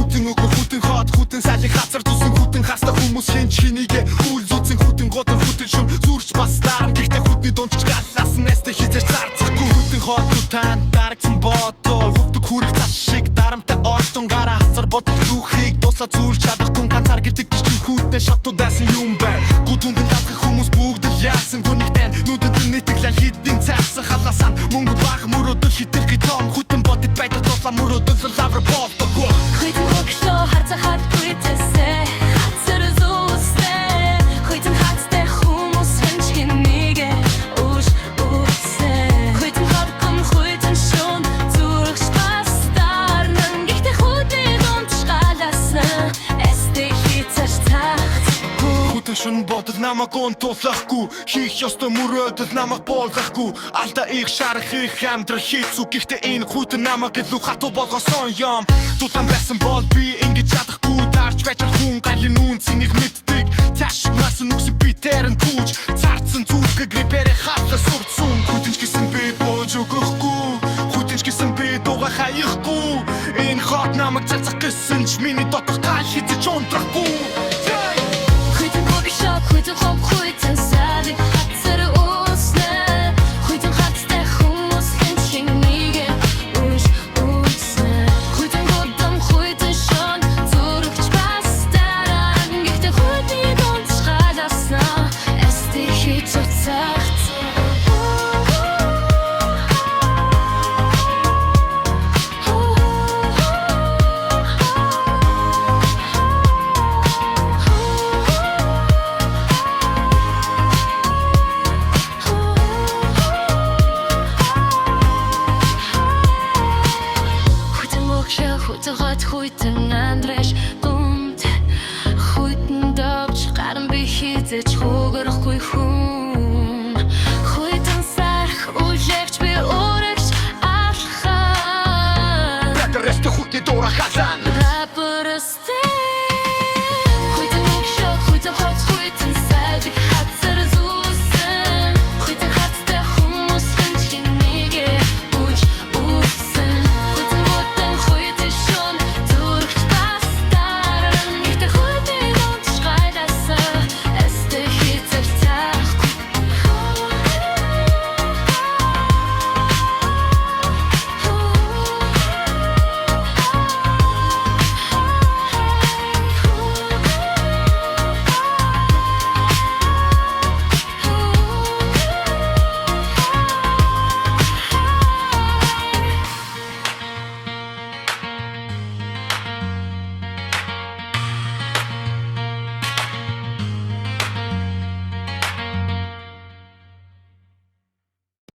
Хүтэн өгөр хүтэн хот хүтэн салхи хацар тусан хүтэн хаста хүмүүс хэн чинийгэ үл зүүцэн хүтэн годор хүтэн шүм зүрч бас дараа гэхдээ хүтний дундч галлаас нэстэ хизэж зарцахгүй хүтэн хот хүтэн дарагцсан бодол хөвдөг хүрэх тас шиг дарамтай орсон гараа хацар бодол түүхийг дусаа зүйлж чадахгүй ганцаар гэдэг чинь хүтэн шатуудаас юм байна гүдүндэн татах хүмүүс бүгд яасан гүнигтэн нүдэнд нийтгэлэн хитэн цаасан халаасан мөнгө баг мөрөдөл хитэрхий том хүтэн бодит байдаг тусаа мөрөдөл лавр болдог Хүйтэн хогшо харцахад хүйтээсээ хацар зүүстэй Хүйтэн хацтай хүмүүс хэнчгэн нэгэ үш үсээ Хүйтэн хадгам хүйтэн шун зүрхш бастар Нангихтэй хүтний дунд шгаласан эстэй хитэж цагт Хүтэн шун бодол намайг унтуулахгүй хийх ёстой мөрөөдөл намайг болгохгүй алдаа их шарах их амьдрал хийцүү гэхдээ энэ хүтэн намайг илүү хатуу болгосон юм Тулан байсан бол би ингэж чадахгүй дарч вечер хүн галын үнцнийг мэддэг Таш насан үгс би тэрэн түүж царцсан зүрхэг грипэрэ хатла сурцсан Хүтэнч гэсэн би болж өгөхгүй Хүтэнч гэсэн би дуга хаяхгүй Энэ хот намайг цацах гэсэн ч миний дотор гал хизэж унтрахгүй Хүйтэн хогшо хүйтэн хог хүйтэн сади хацар үснэ Хүйтэн хацтай хүмүүс хэнчгэн нэгэ үш үснэ Хүйтэн годом хүйтэн шон зүрхч бастар Ангихтэй хүтний дунд шгалаасна эстэй хитэж цагт Хүйтэн хот хүйтэн андрэш дунд Хүйтэн довч гаран би хизэж хөгөрөхгүй